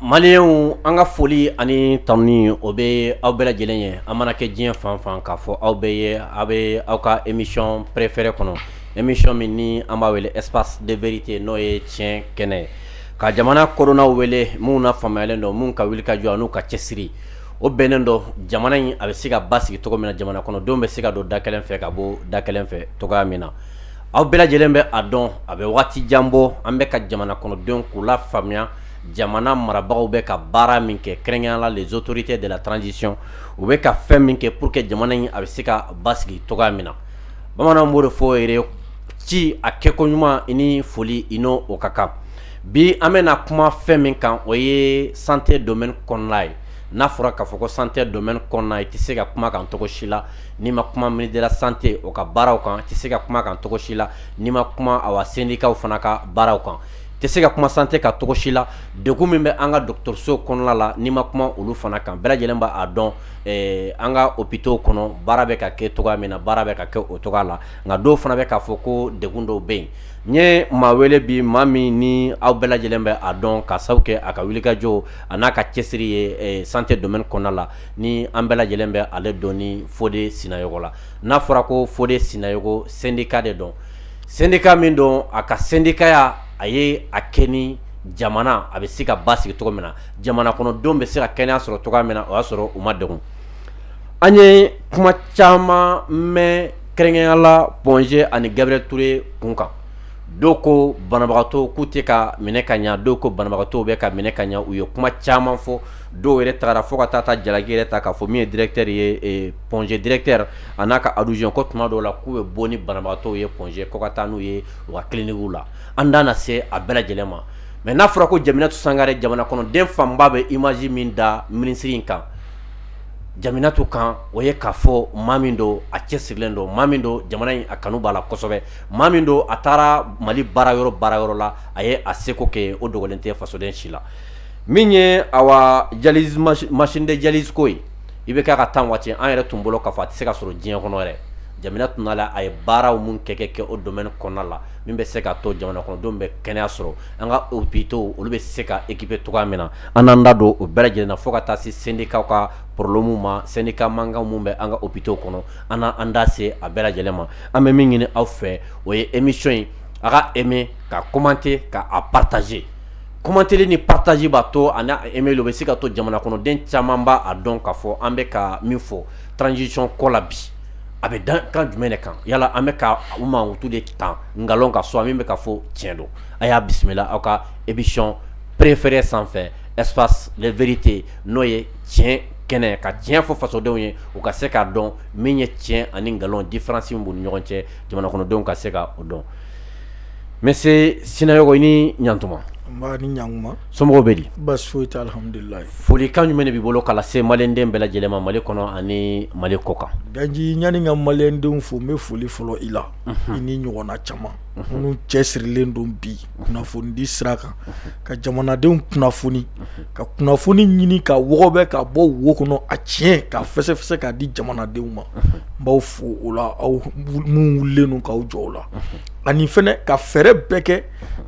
Maliyɛnw an ka foli ani tanuni o bɛ aw bɛɛ lajɛlen ye an mana kɛ diɲɛ fan fan k'a fɔ aw bɛɛ ye aw bɛ aw ka émission préférée kɔnɔ émission min ni an b'a wele espace de vérité n'o ye tiɲɛ kɛnɛ ye ka jamana kodɔnnaw wele minnu na faamuyalen don minnu ka wuli ka jɔ n'u ka cɛsiri o bɛnnen dɔ jamana in a bɛ se ka basigi cogo min na jamana kɔnɔdenw bɛ se ka don da kelen fɛ ka bɔ da kelen fɛ cogoya min na aw bɛɛ lajɛlen bɛ a dɔn a bɛ waati jan bɔ an bɛ ka jamana kɔnɔdenw k'u la faamuya jamana marabagaw bɛ ka baara min kɛ kɛrɛnkɛrɛnnenya les autorités de la transition u bɛ ka fɛn min kɛ pour que jamana in a bɛ se ka basigi cogoya min na bamananw b'o de fɔ yɛrɛ ci a kɛko ɲuman i ni foli i n'o o ka kan bi an bɛna kuma fɛn min kan o ye santé domaine kɔnɔna ye n'a fɔra k'a fɔ ko santé domaine kɔnɔna i tɛ se ka kuma kan cogo si la n'i ma kuma ministère de la santé o ka baaraw kan i tɛ se ka kuma kan cogo si la n'i ma kuma awa syndicat fana ka baaraw kan tɛ se ka kuma santé ka cogo si la degun min bɛ an ka dɔgɔtɔrɔso kɔnɔna la n'i ma kuma olu fana kan bɛɛ lajɛlen b'a dɔn an ka hôpitaux kɔnɔ baara bɛ ka kɛ cogoya min na baara bɛ ka kɛ o cogoya la nka dɔw fana bɛ k'a fɔ ko degun dɔw bɛ yen n ye maa wele bi maa min ni aw bɛɛ lajɛlen bɛ a dɔn ka sababu kɛ a ka wulikajɔ a n'a ka cɛsiri ye santé domaine kɔnɔna la ni an bɛɛ lajɛlen bɛ ale dɔn ni Fode Sinayogo la n'a fɔra ko Fode Sinayogo syndicat de dɔn syndicat min dɔn a ka syndicaya a ye a kɛ ni jamana a bɛ se ka basigi cogo min na jamana kɔnɔdenw bɛ se ka kɛnɛya sɔrɔ cogoya min na o y'a sɔrɔ u ma degun an ye kuma caman mɛn kɛrɛnkɛrɛnnenya la Ponge ani Gabriel Ture kun kan dɔw ko banabagatɔw k'u tɛ ka minɛ ka ɲɛ dɔw ko banabagatɔw bɛ ka minɛ ka ɲɛ u ye kuma caman fɔ dɔw yɛrɛ tagara fo ka taa jalaki yɛrɛ ta k'a fɔ min ye directeur ye Ponge directeur a n'a ka adjoint ko tuma dɔw la k'u bɛ bɔ ni banabagatɔw ye Ponge ko ka taa n'u ye u ka clinique la an da na se a bɛɛ lajɛlen ma mais n'a fɔra ko Jaminatu Sangare jamana kɔnɔden fanba bɛ image min da ministre in kan Jaminatu kan o ye k'a fɔ maa min don a cɛsirilen don maa min don jamana in a kanu b'a la kosɛbɛ maa min don a taara Mali baara yɔrɔ la a ye a seko kɛ o dogolen tɛ fasoden si la min ye awa dialyse machine de dialyse ko ye i bɛ k'a ka temps waati an yɛrɛ tun bolo k'a fɔ a tɛ se ka sɔrɔ diɲɛ kɔnɔ yɛrɛ Jaminatu nana a ye baaraw mun kɛ o domaine kɔnɔna la min bɛ se ka to jamana kɔnɔdenw bɛ kɛnɛya sɔrɔ an ka hôpitaux olu bɛ se ka équiper cogoya min na an n'an da don o bɛɛ lajɛlen na fo ka taa se syndicat ka problème ma syndicat mankan mun bɛ an ka hôpitaux kɔnɔ an da se a bɛɛ lajɛlen ma an bɛ min ɲini aw fɛ o ye émission in a ka aimer ka commenter ka a partager commenter ni partager b'a to a n'a aimer o bɛ se ka to jamana kɔnɔden caman b'a dɔn k'a fɔ an bɛ ka min fɔ transition ko la bi a bɛ dan kan jumɛn de kan yala an bɛ ka u mankutu de tan nkalon ka so min bɛ ka fɔ tiɲɛ don a y'a bisimila aw ka émission préférée sanfɛ espace de vérité n'o ye tiɲɛ kɛnɛ ka tiɲɛ fɔ fasodenw ye u ka se k'a dɔn min ye tiɲɛ ani nkalon différence min b'u ni ɲɔgɔn cɛ jamana kɔnɔdenw ka se ka o dɔn monsieur Sinayogo i ni ɲantuma Mbaa ni ɲankuma somɔgɔw bɛ di baasi foyi tɛ alhamdulilayi folikan jumɛn de b'i bolo k'a lase maliyɛnden bɛɛ lajɛlen ma Mali kɔnɔ ani Mali kɔ kan Ganji ɲani n ka maliyɛndenw fo n bɛ foli fɔlɔ i la i ni ɲɔgɔnna caman minnu cɛsirilen don bi kunnafonidi sira kan ka jamanadenw kunnafoni ka kunnafoni ɲini ka wɔgɔbɛ ka bɔ wo kɔnɔ a tiɲɛ ka fɛsɛfɛsɛ k'a di jamanadenw ma n b'aw fo o la aw mun wulilen don k'aw jɔ o la ani fɛnɛ ka fɛɛrɛ bɛɛ kɛ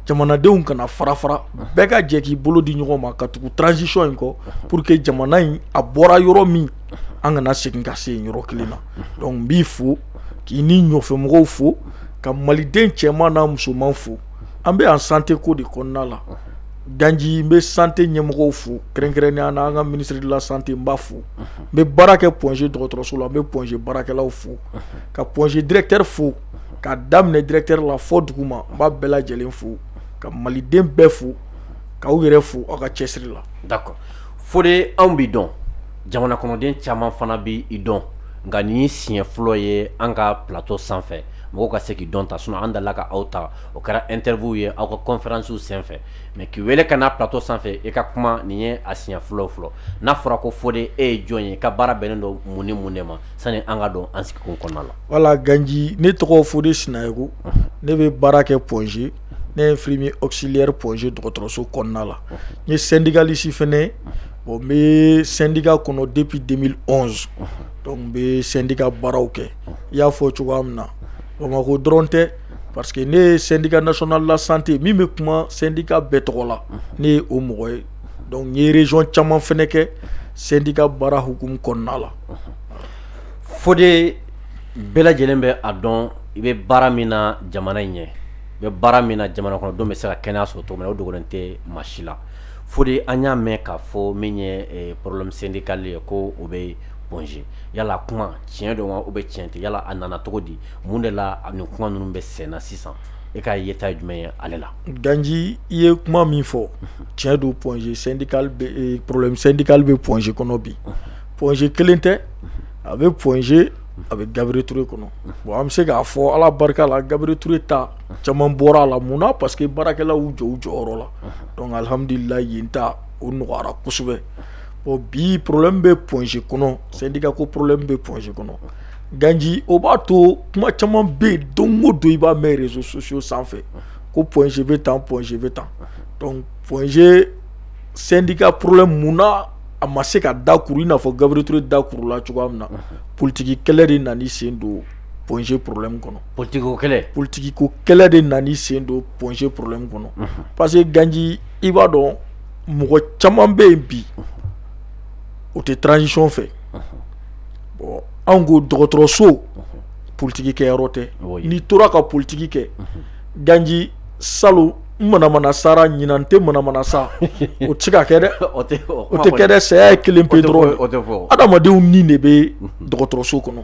jamanadenw kana fara fara bɛɛ ka jɛ k'i bolo di ɲɔgɔn ma ka tugu transition in kɔ pour que jamana in a bɔra yɔrɔ min an kana segin ka se yen yɔrɔ kelen na donc n b'i fo k'i ni ɲɔfɛmɔgɔw fo ka maliden cɛman n'a musoman fo an bɛ yan santé ko de kɔnɔna la Ganji n bɛ santé ɲɛmɔgɔw fo kɛrɛnkɛrɛnnenya na an ka ministre de la santé n b'a fo n bɛ baara kɛ Ponge dɔgɔtɔrɔso la n bɛ Ponge baarakɛlaw fo ka Ponge directeur fo ka daminɛ directeur la fɔ dugu ma n b'a bɛɛ lajɛlen fo ka maliden bɛɛ fo k'aw yɛrɛ fo aw ka cɛsiri la. d'accord Fode anw b'i dɔn jamana kɔnɔden caman fana b'i dɔn nka nin ye siɲɛ fɔlɔ ye an ka plateau sanfɛ mɔgɔw ka se k'i dɔn ta sinon an dalila ka aw ta o kɛra interview ye aw ka conférence senfɛ mais k'i wele ka na plateau sanfɛ i ka kuma nin ye a siɲɛ fɔlɔ n'a fɔra ko Fode e ye jɔn ye i ka baara bɛnnen don mun ni mun de ma sani an ka dɔn an sigikun kɔnɔna la. Voilà Ganji ne tɔgɔ Fode Sinayogo ne bɛ baara kɛ Ponge ne ye infirmier auxiliaire Ponge dɔgɔtɔrɔso kɔnɔna la n ye syndicaliste fɛnɛ bon n bɛ syndicat kɔnɔ depuis 2011 donc n bɛ syndicat baaraw kɛ i y'a fɔ cogoya min na Bamako dɔrɔn tɛ parce que ne ye syndicat national de la santé min bɛ kuma syndicat bɛɛ tɔgɔ la ne ye o mɔgɔ ye donc n ye région caman fɛnɛ kɛ syndicat baara hukumu kɔnɔna la. fo de bɛɛ lajɛlen bɛ a dɔn i bɛ baara min na jamana in ɲɛ, i bɛ baara min na jamana kɔnɔdenw bɛ se ka kɛnɛya sɔrɔ cogo min na o dogolen tɛ maa si la. fo de an y'a mɛn k'a fɔ min ye problème syndical ye ko o bɛ pongé, yala kuma tiɲɛ don wa ou bien tiɲɛ tɛ, yala a nana cogo di, mun de la nin kuma ninnu bɛ senna sisan, e ka yeta ye jumɛn ye ale la? Ganji i ye kuma min fɔ tiɲɛ don, pongé syndical bɛ problème syndical bɛ pongé kɔnɔ bi. Pongé kelen tɛ, a bɛ pongé a bɛ Gabriel Touré kɔnɔ. Bon an bɛ se k'a fɔ ala barika la Gabriel Touré ta caman bɔra a la, mun na parce que baarakɛlaw y'u jɔ u jɔyɔrɔ la, donc alhamdulillah yen ta o nɔgɔyara kosɛbɛ. Bon bi problème bɛ pongé kɔnɔ, syndicat ko problème bɛ pongé kɔnɔ. Ganji o b'a to kuma caman bɛ yen don o don i b'a mɛn réseaux sociaux sanfɛ ko pongé bɛ tan pongé bɛ tan, donc pongé syndicat problème mun na a ma se ka da kuru i n'a fɔ Gabriel Touré da kuru la cogoya min na, politique kɛlɛ de nana i sen don pongé problème kɔnɔ. Politique ko kɛlɛ de nana i sen don pongé problème kɔnɔ. Parce que Ganji i b'a dɔn mɔgɔ caman bɛ yen bi o tɛ transition fɛ. Bon anw ko dɔgɔtɔrɔso politique kɛyɔrɔ tɛ, n'i tora ka politique kɛ Ganji salon n manamana sara ɲinan tɛ manamana sa o tɛ se ka kɛ dɛ, o tɛ kɛ dɛ, saya ye kelen pe dɔrɔn. Adamadenw ni de bɛ dɔgɔtɔrɔso kɔnɔ,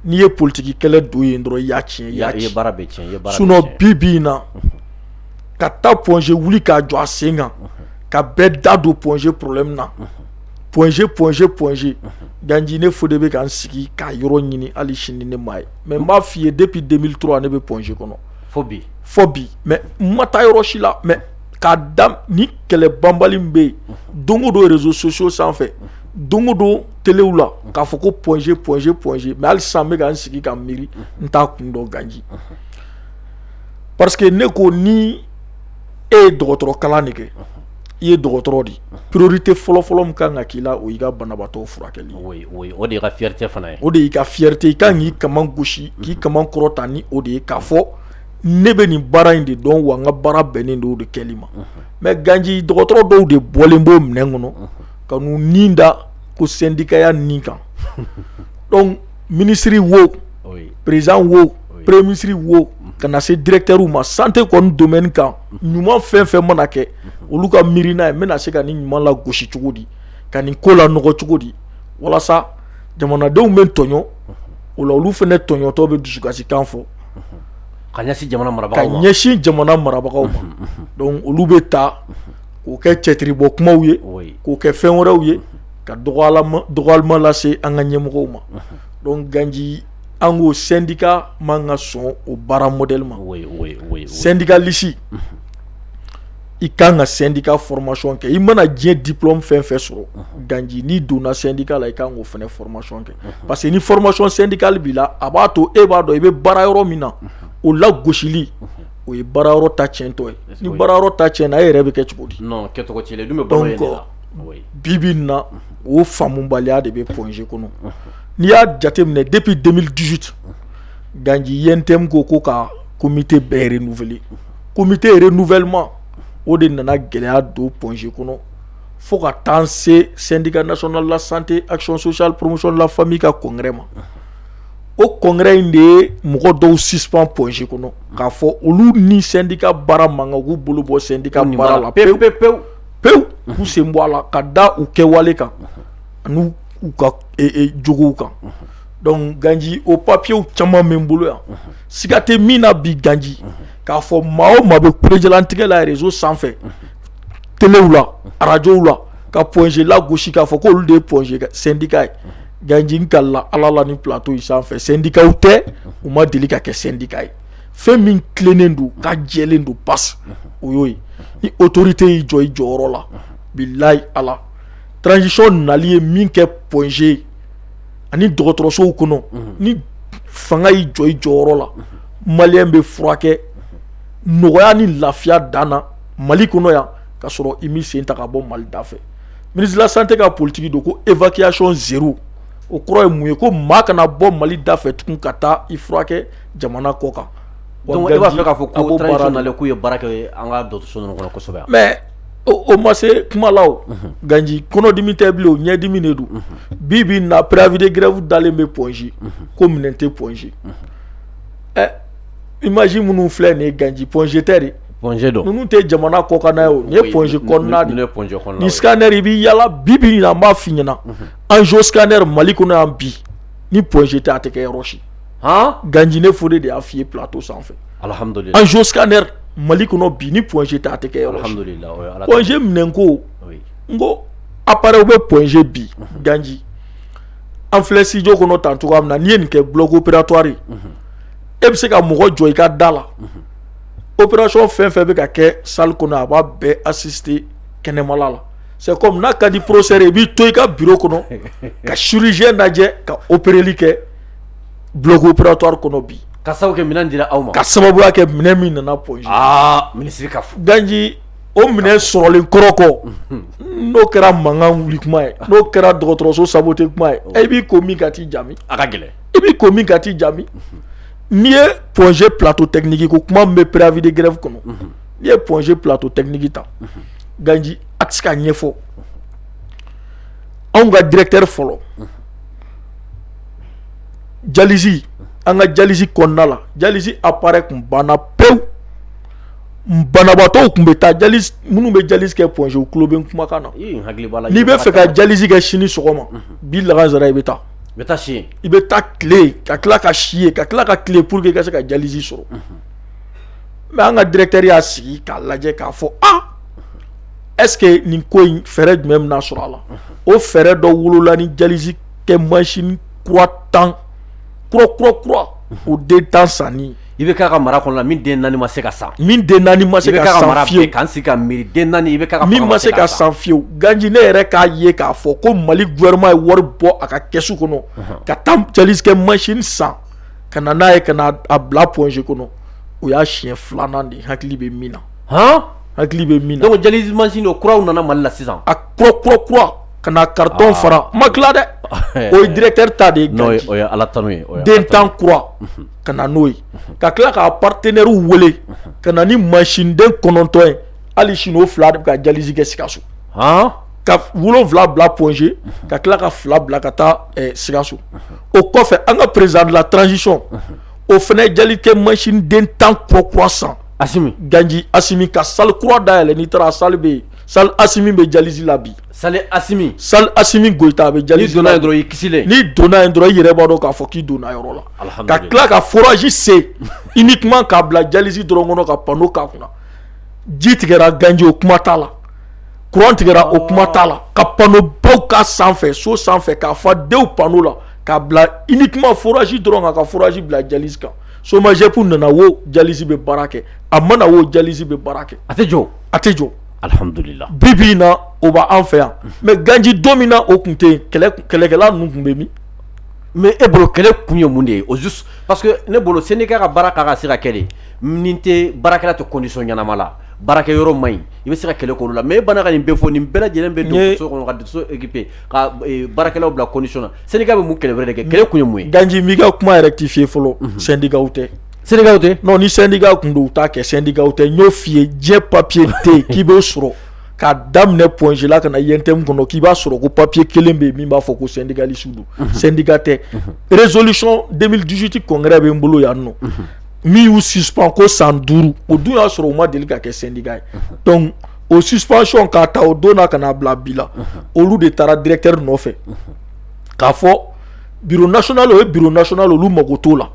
n'i ye politique kɛlɛ don yen dɔrɔn i y'a tiɲɛ, i y'a tiɲɛ. Sinon bi in na ka taa pongé wuli k'a jɔ a sen kan ka bɛɛ da don pongé problème na, pongé Ganji ne fo de bɛ k'an sigi k'a yɔrɔ ɲini hali sini ne m'a ye, mais n b'a f'i ye depuis 2003 ne bɛ pongé kɔnɔ fo bi, mais n ma taa yɔrɔ si la, mais k'a da ni kɛlɛ banbali min bɛ yen don o don réseaux sociaux sanfɛ, don o don téléw la k'a fɔ ko pongé, mais hali sisan n bɛ k'an sigi ka miiri n t'a kun dɔn Ganji, parce que ne ko ni e ye dɔgɔtɔrɔ kalan de kɛ, i ye dɔgɔtɔrɔ de, priorité fɔlɔ min kan ka k'i la o y'i ka banabaatɔ furakɛli. O de y'i ka fierté fana ye. O de y'i ka fierté, i kan k'i kaman gosi k'i kaman kɔrɔta ni o de ye k'a fɔ ne bɛ nin baara in de dɔn wa n ka baara bɛnnen don o de kɛli ma. Mais Ganji dɔgɔtɔrɔ dɔw de bɔlen b'o minɛn kɔnɔ ka n'u nin da ko syndicat ya nin kan. Donc ministre wo, président wo, premier ministre wo, ka na se directeur ma santé kɔni domaine kan ɲuman fɛn mana kɛ olu ka miiri n'a ye n bɛna se ka nin ɲuman la gosi cogo di, ka nin ko la nɔgɔ cogo di, walasa jamanadenw bɛ tɔɲɔ o la olu fɛnɛ tɔɲɔtɔ bɛ dusukasikan fɔ ka ɲɛsin jamana marabagaw ma, donc olu bɛ taa k'o kɛ cɛtiribɔ kumaw ye, k'o kɛ fɛn wɛrɛw ye, ka dɔgɔyalima lase an ka ɲɛmɔgɔw ma. Donc Ganji an ko syndicat man ka sɔn o baara modèle ma. Syndicaliste i kan ka syndicat formation kɛ, i mana diɲɛ diplôme fɛn sɔrɔ Ganji n'i donna syndicat la i kan k'o fɛnɛ formation kɛ, parce que ni formation syndicale b'i la a b'a to e b'a dɔn i bɛ baara yɔrɔ min na o la gosili o ye baara yɔrɔ ta tiɲɛtɔ ye, ni baara yɔrɔ ta tiɲɛna e yɛrɛ bɛ kɛ cogo di? Non kɛcogo t'i la, dun bɛ balo yen de la. Bibi na o faamubaliya de bɛ pongé kɔnɔ. N'i y'a jateminɛ depuis 2018 Ganji INTM ko ka comité bɛɛ renouveler, comité renouvellement o de nana gɛlɛya don pongé kɔnɔ fo ka taa se syndicat national de la santé action sociale promotion de la famille ka congrès ma. O congrès in de ye mɔgɔ dɔw suspend pongé kɔnɔ k'a fɔ olu ni syndicat baara man kan k'u bolo bɔ syndicat baara la pewu k'u sen bɔ a la ka da u kɛwale kan ani u ka jogow kan. Donc Ganji o papier caman bɛ n bolo yan, siga tɛ min na bi Ganji k'a fɔ maa o maa bɛ kulejalantigɛ la réseau sanfɛ, téléw la, radiow la, ka pongé la gosi k'a fɔ k'olu de ye pongé syndicat ye. Ganji n kala ala la ni plateau yi sanfɛ syndicat tɛ, u ma deli ka kɛ syndicat ye. Fɛn min tilennen don ka jɛlen don basi o y'o ye. Ni autorité y'i jɔ i jɔyɔrɔ la bilayi ala transition nali ye min kɛ pongé ani dɔgɔtɔrɔsow kɔnɔ ni fanga y'i jɔ i jɔyɔrɔ la maliyɛn bɛ furakɛ nɔgɔya ni lafiya danna Mali kɔnɔ yan ka sɔrɔ i mi sen ta ka bɔ Mali da fɛ. Ministre de la santé ka politique don ko évacuation zéro, o kɔrɔ ye mun ye ko maa kana bɔ Mali da fɛ tugun ka taa i furakɛ jamana kɔ kan. Donc e b'a fɛ k'a fɔ ko transition nalen k'u ye baara kɛ an ka dɔgɔtɔrɔso ninnu kɔnɔ kosɛbɛ. Mais o ma se kuma la o Ganji kɔnɔdimi tɛ bilen o ɲɛdimi de don bi bi na préavis de grève dalen bɛ Pongi ko minɛn tɛ Pongi imagine minnu filɛ nin ye Ganji Pongi tɛ de Pongi don ninnu tɛ jamana kɔkan na ye o nin ye Pongi kɔnɔna de ye ni scanner i bɛ yala bi bi na an b'a f'i ɲɛna angioscanner scanner Mali kɔnɔ yan bi ni Pongi tɛ a tɛ kɛ yɔrɔ si Ganji ne fo de y'a f'i ye plateau sanfɛ alhamdulillah angioscanner scanner Mali kɔnɔ bi ni Pongi tɛ a tɛ kɛ yɔrɔ si alhamdulillah Pongi minɛn ko n ko appareil bɛ Pongi bi Ganji an filɛ studio kɔnɔ tan cogoya min na n'i ye nin kɛ bloc opératoire e bɛ se ka mɔgɔ jɔ i ka da la opération fɛn fɛn bɛ ka kɛ salle kɔnɔ a b'a bɛɛ assister kɛnɛmala la c'est comme n'a ka di professeur i b'i to i ka bureau kɔnɔ ka chirurgien lajɛ ka opéreli kɛ bloc opératoire kɔnɔ bi ka sababu kɛ minɛn dira aw ma ka sababuya kɛ minɛn min nana Pongi ministre ka fɔ Ganji o minɛn sɔrɔlen kɔrɔ kɔ n'o kɛra mankan wuli kuma ye n'o kɛra dɔgɔtɔrɔso saboter kuma ye e b'i ko min ka t'i jami a ka gɛlɛn i b'i ko min ka t'i jami n'i ye Pongi plateau technique ko kuma min bɛ préavis de grève kɔnɔ n'i ye Pongi plateau technique ta Ganji a tɛ se ka ɲɛfɔ anw ka directeur fɔlɔ dialyse an ka dialyse kɔnɔna la dialyse appareil kun banna pewu banabaatɔw kun bɛ taa dialyse minnu bɛ dialyse kɛ Pongi u tulo bɛ n kumakan na n'i bɛ fɛ ka dialyse kɛ sini sɔgɔma bi lansara i bɛ taa i bɛ taa tile ka tila ka si ye ka tila ka tile pour que i ka se ka dialyse sɔrɔ mais an ka directeur y'a sigi k'a lajɛ k'a fɔ est-ce que nin ko in fɛɛrɛ jumɛn bɛna sɔrɔ a la o fɛɛrɛ dɔ wolola ni dialyse kɛ machine kura o den 10 sanni i bɛ k'a ka mara kɔnɔ la min den 4 ma se ka san min den 4 ma se ka san fiyewu k'an sigi ka miiri den 4 i bɛ k'a ka min ma se ka san fiyewu Ganji ne yɛrɛ k'a ye k'a fɔ ko Mali gouvernement ye wari bɔ a ka kɛsu kɔnɔ ka taa dialyse kɛ machine san ka na n'a ye ka na a bila Pongi kɔnɔ o y'a siɲɛ 2nan de hakili bɛ min na hakili bɛ min na donc dialyse machine o kuraw nana Mali la sisan a kura ka na carton fara ma tila dɛ o ye directeur ta de ye Ganji o ye ala tanu ye den 10 kura ka na n'o ye ka tila k'a partenaire wele ka na ni machine den 9 ye hali sini o 2 de bɛ ka dialyse kɛ Sikaso ka 7 bila Pongi ka tila ka 2 bila ka taa Sikaso o kɔfɛ an ka président de la transition o fana ye dialyse kɛ machine den 10 kura san Ganji Asimi ka salle kura dayɛlɛ n'i taara salle bɛ yen salle Asimi bɛ dialyse la bi salle Asimi Goyita a bɛ dialyse la n'i donna yen dɔrɔn i kisilen n'i donna yen dɔrɔn i yɛrɛ b'a dɔn k'a fɔ k'i donna yɔrɔ la ka tila ka forage se uniquement k'a bila dialyse dɔrɔn kɔnɔ ka panneau k'a kunna ji tigɛra Ganji o kuma t'a la courant tigɛra o kuma t'a la ka panneau baw k'a sanfɛ so sanfɛ k'a fa denw panneau la k'a bila uniquement forage dɔrɔn ka forage bila dialyse kan SOMAGEP nana wo dialyse bɛ baara kɛ a mana wo dialyse bɛ baara kɛ a tɛ jɔ alhamdulillah bibi na o b'an fɛ yan mais Ganji don min na o tun tɛ yen kɛlɛkɛla ninnu tun bɛ min mais e bolo kɛlɛ kun ye mun de ye au juste parce que ne bolo syndicat ka baara kan ka se ka kɛ de nin tɛ baarakɛla tɛ condition ɲɛnama la baarakɛ yɔrɔ man ɲi i bɛ se ka kɛlɛ k'olu la mais e bana ka nin bɛɛ fɔ nin bɛɛ lajɛlen bɛ don so kɔnɔ ka so équipé ka baarakɛlaw bila condition na syndicat bɛ mun kɛlɛ wɛrɛ de kɛ kɛlɛ kun ye mun ye Ganji n b'i ka kuma rectifier fɔlɔ syndicat tɛ non ni syndicat kun don u t'a kɛ syndicat tɛ n y'o f'i ye diɲɛ papier tɛ yen k'i b'o sɔrɔ k'a daminɛ Pongi la ka na INTM kɔnɔ k'i b'a sɔrɔ ko papier kelen bɛ yen min b'a fɔ ko syndicaliste don syndicat tɛ résolution 2018 congrès bɛ n bolo yan nɔ min y'u suspend ko san 5 o dun y'a sɔrɔ u ma deli ka kɛ syndicat ye donc o suspension k'a ta o don na ka n'a bila bi la olu de taara directeur nɔfɛ k'a fɔ bureau national o ye bureau national olu mago t'o la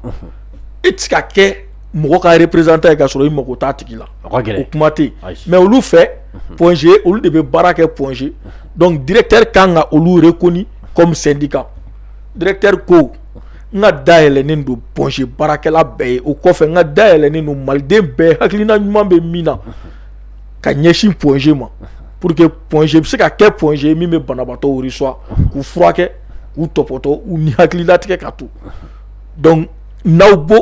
e tɛ se ka kɛ mɔgɔ ka représentant ye ka sɔrɔ i mago t'a tigi la o kuma tɛ yen mais olu fɛ Pongi olu de bɛ baara kɛ Pongi donc directeur kan ka olu reconnu comme syndicat directeur ko n ka dayɛlɛnen don Pongi baarakɛla bɛɛ ye o kɔfɛ n ka dayɛlɛnen don maliden bɛɛ hakilina ɲuman bɛ min na ka ɲɛsin Pongi ma pour que Pongi bɛ se ka kɛ Pongi ye min bɛ banabaatɔw reçoit k'u furakɛ k'u tɔpɔtɔ u ni hakililatigɛ ka to donc n'aw bɔ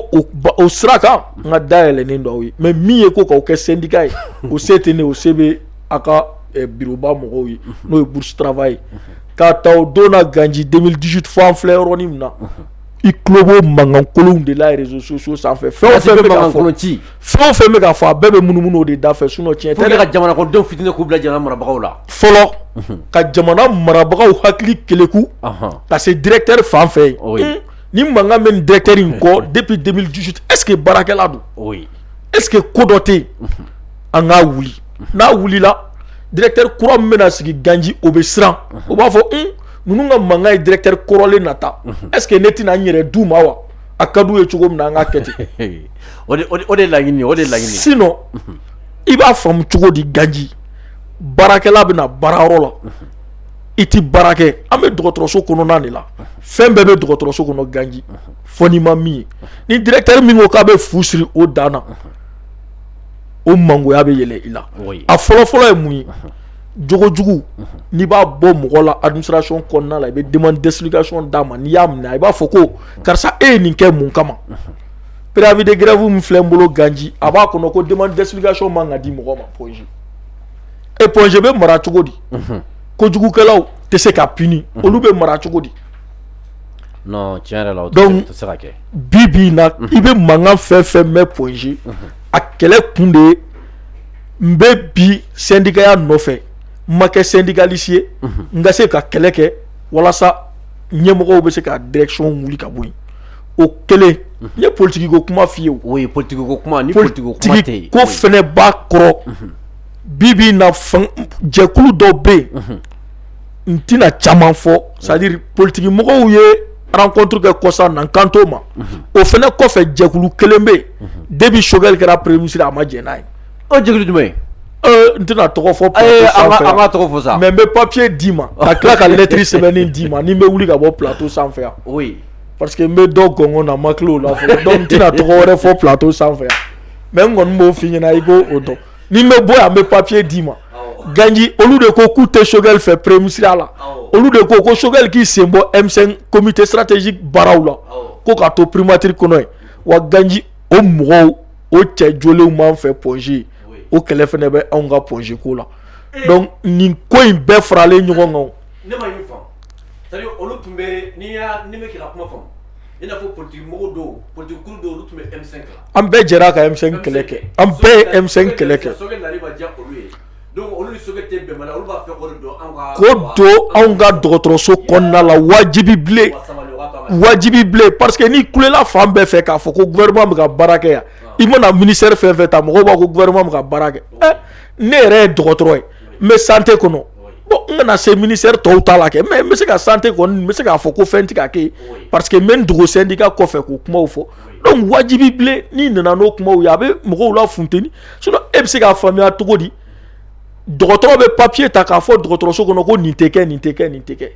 o sira kan n ka dayɛlɛnen don aw ye mais min ye ko k'aw kɛ syndicat ye o se tɛ ne o se bɛ a ka bureauba mɔgɔw ye n'o ye bourse travail k'a ta o don na Ganji 2018 fo an filɛ yɔrɔnin min na i kulo b'o mankankolonw de la réseaux sociaux sanfɛ fɛn o fɛn bɛ ka fɔ a bɛɛ bɛ munumunu o de da fɛ sinon tiɲɛ tɛ dɛ. ka jamana kɔnɔdenw fitinin k'u bila jamana marabagaw la. fɔlɔ ka jamana marabagaw hakili keleku ka se directeur fan fɛ yen ni mankan bɛ nin directeur in kɔ depuis 2018 est ce que baarakɛla don est ce que ko dɔ tɛ yen an k'a wuli n'a wulila directeur kura min bɛna sigi Ganji o bɛ siran o b'a fɔ ninnu ka mankan ye directeur kɔrɔlen nata est ce que ne tɛna n yɛrɛ d'u ma wa a ka d'u ye cogo min na an k'a kɛ ten o de laɲini o de laɲini sinon i b'a faamu cogo di Ganji baarakɛla bɛna baarayɔrɔ la i ti baara kɛ an bɛ dɔgɔtɔrɔso kɔnɔna de la fɛn bɛɛ bɛ dɔgɔtɔrɔso kɔnɔ Ganji fɔ n'i ma min ye ni directeur min ko k'a bɛ fu siri o dan na o mangoya bɛ yɛlɛ i la a fɔlɔfɔlɔ ye mun ye jogojugu n'i b'a bɔ mɔgɔ la administration kɔnɔna la i bɛ demande d'explication d'a ma n'i y'a minɛ i b'a fɔ ko karisa e ye nin kɛ mun kama préavis de grève min filɛ n bolo Ganji a b'a kɔnɔ ko demande d'explication man ka di mɔgɔ ma Ponge Ponge bɛ mara cogo di kojugukɛlaw tɛ se ka puni olu bɛ mara cogo di non tiɲɛ yɛrɛ la o tɛ se ka kɛ bi bi na i bɛ mankan fɛn fɛn mɛn Ponge a kɛlɛ kun de ye n bɛ bi syndicaya nɔfɛ n ma kɛ syndicaliste ye n ka se ka kɛlɛ kɛ walasa ɲɛmɔgɔw bɛ se ka direction wuli ka bɔ yen o kɛlen n ye politique ko kuma f'i ye o. oui politique ko kuma ni politique ko kuma tɛ yen ko fɛnɛ b'a kɔrɔ bi bi na jɛkulu dɔw bɛ yen n tɛna caman fɔ c'est à dire politique mɔgɔw ye rencontre kɛ kɔsa na n kan t'o ma o fɛnɛ kɔfɛ jɛkulu kelen bɛ yen depuis Choguel kɛra premier ministre a ma jɛn n'a ye. o jɛkulu jumɛn. n tɛna tɔgɔ fɔ plateau sanfɛ an ka tɔgɔ fɔ sa mais n bɛ papier d'i ma ka tila ka lettre sɛbɛnni d'i ma ni n bɛ wuli ka bɔ plateau sanfɛ yan. oui. parce que n bɛ dɔ gɔngɔn na n ma tila o la fɔlɔ donc n tɛna tɔgɔ wɛrɛ fɔ plateau sanfɛ yan mais n kɔni b'o f'i ɲɛna i k'o dɔn ni n bɛ bɔ yan n bɛ papier d'i ma. Ganji olu de ko k'u tɛ Choguel fɛ premier ministre la olu de ko Choguel k'i sen bɔ M5 comité stratégique baaraw la ko ka to primature kɔnɔ yen wa Ganji o mɔgɔw o cɛ jolenw m'an fɛ Ponge o kɛlɛ fɛnɛ bɛ anw ka Ponge ko la donc nin ko in bɛɛ faralen ɲɔgɔn kan. ne ma ɲin faamu c'est à dire olu tun bɛ ni bɛ k'i ka kuma faamu i n'a fɔ politique mɔgɔw dɔw politique kuru dɔw olu tun bɛ M5 la. an bɛɛ jɛra ka M5 kɛlɛ kɛ an bɛɛ ye M5 kɛlɛ kɛ. Choguel nali ma diya olu ye donc olu ni Choguel tɛ bɛnbaliya olu b'a fɛ k'o de don anw ka dɔgɔtɔrɔso kɔnɔna la wajibi bilen parce que n'i kulela fan bɛɛ fɛ k'a fɔ ko gouvernement bɛ ka baara kɛ yan i mana ministère fɛn fɛn ta mɔgɔw b'a ko gouvernement bɛ ka baara kɛ ne yɛrɛ ye dɔgɔtɔrɔ ye n bɛ santé kɔnɔ bon n kana se ministère tɔw ta la kɛ mais n bɛ se ka santé kɔni n bɛ se k'a fɔ ko fɛn tɛ ka kɛ parce que n bɛ n dogo syndicat kɔfɛ k'o kumaw fɔ donc wajibi bilen n'i nana n'o kumaw ye a bɛ mɔgɔw la funteni sinon e bɛ se k'a faamuya cogo di dɔgɔtɔrɔ bɛ papier ta k'a fɔ dɔgɔtɔrɔso kɔnɔ ko nin tɛ kɛ nin tɛ kɛ nin tɛ kɛ.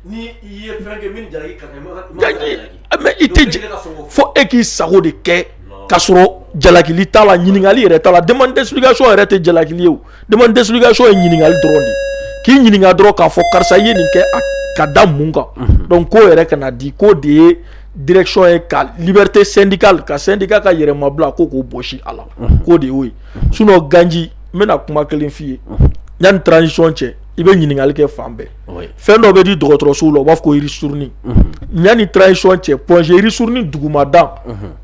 ni i ye fɛn kɛ min jalaki ka kɛ mais i tɛ fo e k'i sago de kɛ k'a sɔrɔ jalakili t'a la ɲininkali yɛrɛ t'a la demande d'explication yɛrɛ tɛ jalakili ye o demande d'explication ye ɲininkali dɔrɔn de k'i ɲininka dɔrɔn k'a fɔ karisa i ye nin kɛ ka da mun kan donc k'o yɛrɛ kana di k'o de ye direction ye ka liberté syndicale ka syndicat ka yɛrɛmabila ko k'o bɔsi a la k'o de y'o ye sinon Ganji n bɛna kuma kelen f'i ye yanni transition cɛ i bɛ ɲininkali kɛ fan bɛɛ fɛn dɔ bɛ di dɔgɔtɔrɔsow la u b'a fɔ ko risuruni yanni transition cɛ Ponge risuruni dugumadan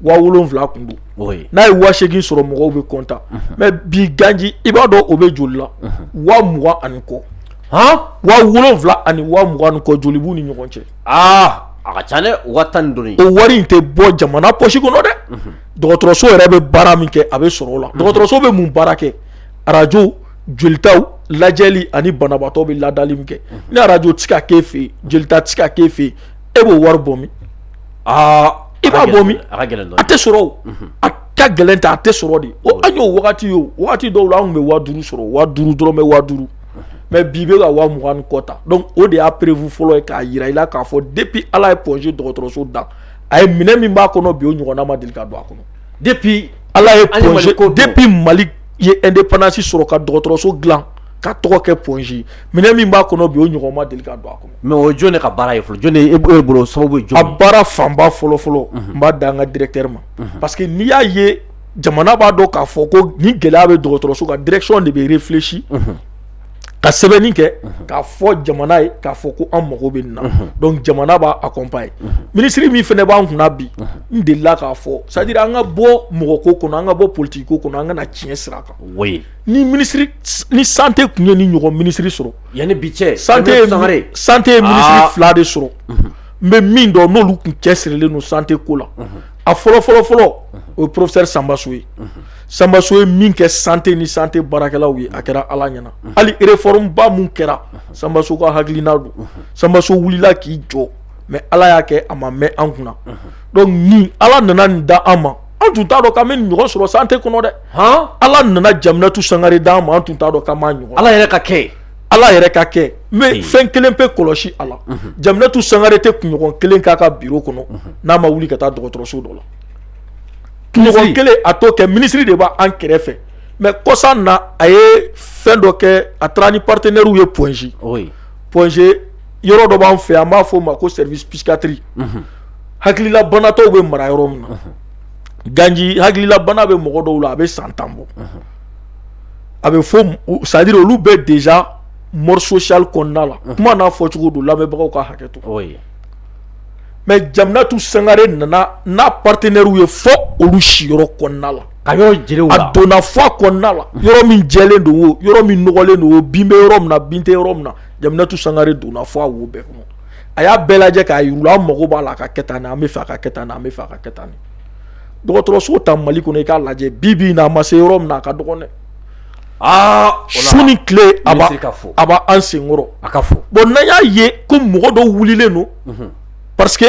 7,000 kun don n'a ye 8,000 sɔrɔ mɔgɔw bɛ content mais bi Ganji i b'a dɔn o bɛ joli la 20,000 ani kɔ 7,000 ani 20,000 ani kɔ joli b'u ni ɲɔgɔn cɛ. a ka ca dɛ 10 dɔrɔn o wari in tɛ bɔ jamana poche kɔnɔ dɛ dɔgɔtɔrɔso yɛrɛ bɛ baara min kɛ a bɛ sɔrɔ o la dɔgɔtɔrɔso bɛ mun baara kɛ arajo jolitaw lajɛli ani banabaatɔ bɛ ladali min kɛ ni arajo tɛ se ka k'e fɛ yen jolita tɛ se ka k'e fɛ yen e b'o wari bɔ min i b'a bɔ min a tɛ sɔrɔ o a ka gɛlɛn tɛ a tɛ sɔrɔ de o an y'o wagati ye o wagati dɔw la an tun bɛ 5000 sɔrɔ 5000 dɔrɔn bɛ 5000 mais bi bɛ ka 20,000 ni kɔ ta donc o de y'a prévu fɔlɔ ye k'a yira i la k'a fɔ depuis ala ye Ponge dɔgɔtɔrɔso dan a ye minɛ min b'a kɔnɔ bi o ɲɔgɔnna ma deli ka don a kɔnɔ depuis ala ye Ponge depuis Mali ye indépendance sɔrɔ ka dɔgɔtɔrɔso dilan ka tɔgɔ kɛ Ponge minɛ min b'a kɔnɔ bi o ɲɔgɔn ma deli ka don a kɔnɔ. mais o jɔn de ka baara ye fɔlɔ jɔn de e bolo sababu ye jɔn ye. a baara fanba fɔlɔ n b'a da an ka directeur ma parce que n'i y'a ye jamana b'a dɔn k'a fɔ ko ni gɛlɛya bɛ dɔgɔtɔrɔso ka direction de bɛ réfléchir ka sɛbɛnni kɛ k'a fɔ jamana ye k'a fɔ ko an mago bɛ nin na donc jamana b'a accompagner ministre min fɛnɛ b'an kunna bi n delila k'a fɔ c'est à dire an ka bɔ mɔgɔ ko kɔnɔ an ka bɔ politique ko kɔnɔ an ka na tiɲɛ sira kan oui ni ministre ni santé tun ye ni ɲɔgɔn ministre sɔrɔ yani bi cɛ santé ye ministre fila de sɔrɔ mais min dɔn n'olu kun cɛsirilen no santé ko la a fɔlɔ o ye professeur Sambaso ye Sambaso ye min kɛ santé ni santé baarakɛlaw ye a kɛra Ala ɲɛna hali réforme ba mun kɛra Sambaso ka hakilina don Sambaso wulila k'i jɔ mais Ala y'a kɛ a ma mɛn an kunna donc ni Ala nana nin da an ma an tun t'a dɔn k'an bɛ nin ɲɔgɔn sɔrɔ santé kɔnɔ dɛ Ala nana Jaminatu Sangare d'an ma an tun t'a dɔn k'an b'a ɲɔgɔn Ala yɛrɛ ka kɛ Ala yɛrɛ ka kɛ mais fɛn kelen pe kɔlɔsi a la Jaminatu Sangare tɛ kunɲɔgɔn kelen k'a ka bureau kɔnɔ n'a ma wuli ka taa dɔgɔtɔrɔso dɔ la kunɲɔgɔn kelen a t'o kɛ ministre de b'an kɛrɛfɛ mais kɔsan na a ye fɛn dɔ kɛ a taara ni partenaire ye Point G Point G yɔrɔ dɔ b'an fɛ an b'a fɔ o ma ko service psychiatrie hakilila banatɔw bɛ mara yɔrɔ min na Ganji hakilila bana bɛ mɔgɔ dɔw la a bɛ san 10 bɔ a bɛ fɔ c'est à dire olu bɛ déjà mort sociale kɔnɔna la kuma n'a fɔ cogo don lamɛnbagaw ka hakɛ to mais Jaminatu Sangare nana n'a partenaire ye fɔ olu si yɔrɔ kɔnɔna la ka yɔrɔ jeliw la a donna fɔ a kɔnɔna la yɔrɔ min jɛlen don o yɔrɔ min nɔgɔlen don o bin bɛ yɔrɔ min na bin tɛ yɔrɔ min na Jaminatu Sangare donna fɔ a wo bɛɛ kɔnɔ a y'a bɛɛ lajɛ k'a yiru an mago b'a la a ka kɛ tan an bɛ fɛ a ka kɛ tan an bɛ fɛ a ka kɛ tan dɔgɔtɔrɔso ta Mali kɔnɔ i k'a lajɛ bi in na a ma se yɔrɔ min na a ka dɔgɔn dɛ su ni tile a b'a an senkɔrɔ a ka fɔ bon n'an y'a ye ko mɔgɔ dɔw wulilen don parce que